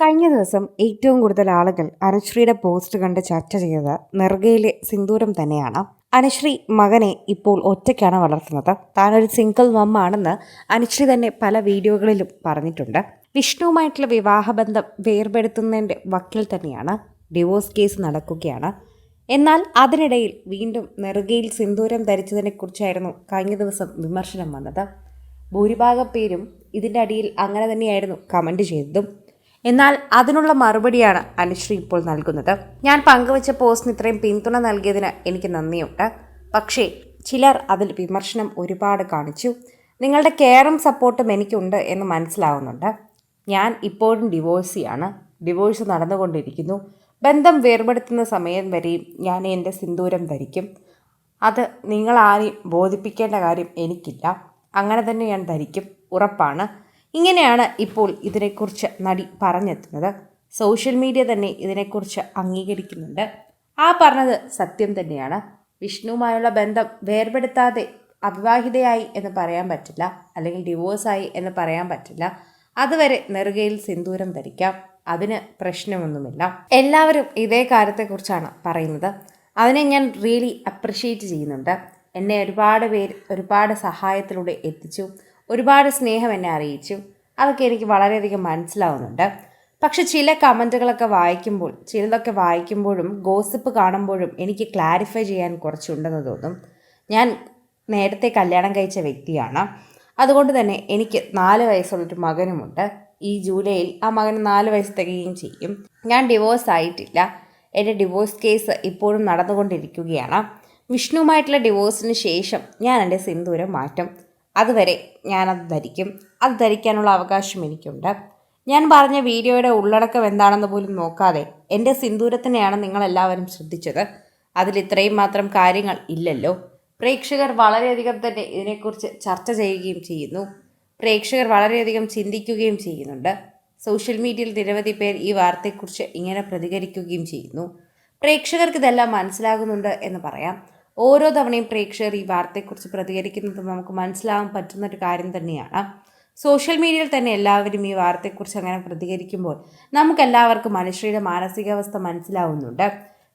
കഴിഞ്ഞ ദിവസം ഏറ്റവും കൂടുതൽ ആളുകൾ അനുശ്രീയുടെ പോസ്റ്റ് കണ്ട് ചർച്ച ചെയ്തത് നെറുകയിലെ സിന്ദൂരം തന്നെയാണ്. അനുശ്രീ മകനെ ഇപ്പോൾ ഒറ്റയ്ക്കാണ് വളർത്തുന്നത്. താനൊരു സിംഗിൾ മം ആണെന്ന് അനുശ്രീ തന്നെ പല വീഡിയോകളിലും പറഞ്ഞിട്ടുണ്ട്. വിഷ്ണുവുമായിട്ടുള്ള വിവാഹബന്ധം വേർപെടുത്തുന്നതിൻ്റെ വക്കിൽ തന്നെയാണ്. ഡിവോഴ്സ് കേസ് നടക്കുകയാണ്. എന്നാൽ അതിനിടയിൽ വീണ്ടും നെറുകയിൽ സിന്ദൂരം ധരിച്ചതിനെക്കുറിച്ചായിരുന്നു കഴിഞ്ഞ ദിവസം വിമർശനം വന്നത്. ഭൂരിഭാഗം പേരും ഇതിൻ്റെ അടിയിൽ അങ്ങനെ തന്നെയായിരുന്നു കമൻറ്റ് ചെയ്തതും. എന്നാൽ അതിനുള്ള മറുപടിയാണ് അനുശ്രീ ഇപ്പോൾ നൽകുന്നത്. ഞാൻ പങ്കുവച്ച പോസ്റ്റിന് ഇത്രയും പിന്തുണ നൽകിയതിന് എനിക്ക് നന്ദിയുണ്ട്. പക്ഷേ ചിലർ അതിൽ വിമർശനം ഒരുപാട് കാണിച്ചു. നിങ്ങളുടെ കെയറും സപ്പോർട്ടും എനിക്കുണ്ട് എന്ന് മനസ്സിലാവുന്നുണ്ട്. ഞാൻ ഇപ്പോഴും ഡിവോഴ്സിയാണ്. ഡിവോഴ്സ് നടന്നുകൊണ്ടിരിക്കുന്നു. ബന്ധം വേർപെടുത്തുന്ന സമയം വരെയും ഞാൻ എൻ്റെ സിന്ദൂരം ധരിക്കും. അത് നിങ്ങളാരെയും ബോധിപ്പിക്കേണ്ട കാര്യം എനിക്കില്ല. അങ്ങനെ തന്നെ ഞാൻ ധരിക്കും, ഉറപ്പാണ്. ഇങ്ങനെയാണ് ഇപ്പോൾ ഇതിനെക്കുറിച്ച് നടി പറഞ്ഞെത്തുന്നത്. സോഷ്യൽ മീഡിയ തന്നെ ഇതിനെക്കുറിച്ച് അംഗീകരിക്കുന്നുണ്ട്. ആ പറഞ്ഞത് സത്യം തന്നെയാണ്. വിഷ്ണുവുമായുള്ള ബന്ധം വേർപെടുത്താതെ അവിവാഹിതയായി എന്ന് പറയാൻ പറ്റില്ല, അല്ലെങ്കിൽ ഡിവോഴ്സായി എന്ന് പറയാൻ പറ്റില്ല. അതുവരെ നെറുകയിൽ സിന്ദൂരം ധരിക്കാം, അതിന് പ്രശ്നമൊന്നുമില്ല. എല്ലാവരും ഇതേ കാര്യത്തെക്കുറിച്ചാണ് പറയുന്നത്. അതിനെ ഞാൻ റിയലി അപ്രിഷ്യേറ്റ് ചെയ്യുന്നുണ്ട്. എന്നെ ഒരുപാട് സഹായത്തിലൂടെ എത്തിച്ചു, ഒരുപാട് സ്നേഹം എന്നെ അറിയിച്ചു. അതൊക്കെ എനിക്ക് വളരെയധികം മനസ്സിലാവുന്നുണ്ട്. പക്ഷെ ചില കമൻറ്റുകളൊക്കെ ചിലതൊക്കെ വായിക്കുമ്പോഴും ഗോസിപ്പ് കാണുമ്പോഴും എനിക്ക് ക്ലാരിഫൈ ചെയ്യാൻ കുറച്ചുണ്ടെന്ന് തോന്നും. ഞാൻ നേരത്തെ കല്യാണം കഴിച്ച വ്യക്തിയാണ്. അതുകൊണ്ട് തന്നെ എനിക്ക് 4 വയസ്സുള്ളൊരു മകനുമുണ്ട്. ഈ ജൂലൈയിൽ ആ മകന് 4 വയസ്സ് തികയുകയും ചെയ്യും. ഞാൻ ഡിവോഴ്സ് ആയിട്ടില്ല. എൻ്റെ ഡിവോഴ്സ് കേസ് ഇപ്പോഴും നടന്നുകൊണ്ടിരിക്കുകയാണ്. വിഷ്ണുവുമായിട്ടുള്ള ഡിവോഴ്സിന് ശേഷം ഞാൻ എൻ്റെ സിന്ദൂരം മാറ്റും. അതുവരെ ഞാനത് ധരിക്കും. അത് ധരിക്കാനുള്ള അവകാശം എനിക്കുണ്ട്. ഞാൻ പറഞ്ഞ വീഡിയോയുടെ ഉള്ളടക്കം എന്താണെന്ന് പോലും നോക്കാതെ എൻ്റെ സിന്ദൂരത്തിനെയാണ് നിങ്ങളെല്ലാവരും ശ്രദ്ധിച്ചത്. അതിൽ ഇത്രയും മാത്രം കാര്യങ്ങൾ ഇല്ലല്ലോ. പ്രേക്ഷകർ വളരെയധികം തന്നെ ഇതിനെക്കുറിച്ച് ചർച്ച ചെയ്യുകയും ചെയ്യുന്നു. പ്രേക്ഷകർ വളരെയധികം ചിന്തിക്കുകയും ചെയ്യുന്നുണ്ട്. സോഷ്യൽ മീഡിയയിൽ നിരവധി പേർ ഈ വാർത്തയെക്കുറിച്ച് ഇങ്ങനെ പ്രതികരിക്കുകയും ചെയ്യുന്നു. പ്രേക്ഷകർക്ക് ഇതെല്ലാം മനസ്സിലാകുന്നുണ്ട് എന്ന് പറയാം. ഓരോ തവണയും പ്രേക്ഷകർ ഈ വാർത്തയെക്കുറിച്ച് പ്രതികരിക്കുന്നത് നമുക്ക് മനസ്സിലാകാൻ പറ്റുന്നൊരു കാര്യം തന്നെയാണ്. സോഷ്യൽ മീഡിയയിൽ തന്നെ എല്ലാവരും ഈ വാർത്തയെക്കുറിച്ച് അങ്ങനെ പ്രതികരിക്കുമ്പോൾ നമുക്കെല്ലാവർക്കും അനുശ്രീയുടെ മാനസികാവസ്ഥ മനസ്സിലാവുന്നുണ്ട്.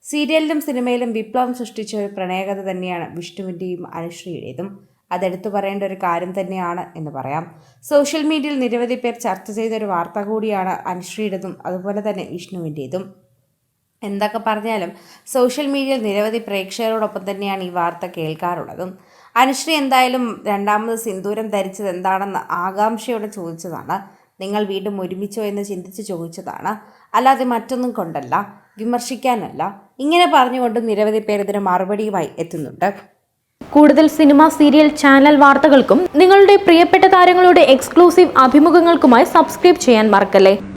സീരിയലിലും സിനിമയിലും വിപ്ലവം സൃഷ്ടിച്ച ഒരു പ്രണയകഥ തന്നെയാണ് വിഷ്ണുവിൻ്റെയും അനുശ്രീയുടേതും. അതെടുത്തു പറയേണ്ട ഒരു കാര്യം തന്നെയാണ് എന്ന് പറയാം. സോഷ്യൽ മീഡിയയിൽ നിരവധി പേർ ചർച്ച ചെയ്തൊരു വാർത്ത കൂടിയാണ് അനുശ്രീയുടേതും അതുപോലെ തന്നെ വിഷ്ണുവിൻ്റേതും. എന്തൊക്കെ പറഞ്ഞാലും സോഷ്യൽ മീഡിയയിൽ നിരവധി പ്രേക്ഷകരോടൊപ്പം തന്നെയാണ് ഈ വാർത്ത കേൾക്കാറുള്ളതും. അനുശ്രീ എന്തായാലും രണ്ടാമത് സിന്ദൂരം ധരിച്ചത് എന്താണെന്ന് ആകാംക്ഷയോടെ ചോദിച്ചതാണ്. നിങ്ങൾ വീണ്ടും ഒരുമിച്ചോ എന്ന് ചിന്തിച്ച് ചോദിച്ചതാണ്. അല്ലാതെ മറ്റൊന്നും കൊണ്ടല്ല, വിമർശിക്കാനല്ല. ഇങ്ങനെ പറഞ്ഞുകൊണ്ട് നിരവധി പേർ ഇതിന് മറുപടിയുമായി എത്തുന്നുണ്ട്. കൂടുതൽ സിനിമ, സീരിയൽ, ചാനൽ വാർത്തകൾക്കും നിങ്ങളുടെ പ്രിയപ്പെട്ട താരങ്ങളുടെ എക്സ്ക്ലൂസീവ് അഭിമുഖങ്ങൾക്കുമായി സബ്സ്ക്രൈബ് ചെയ്യാൻ മറക്കല്ലേ.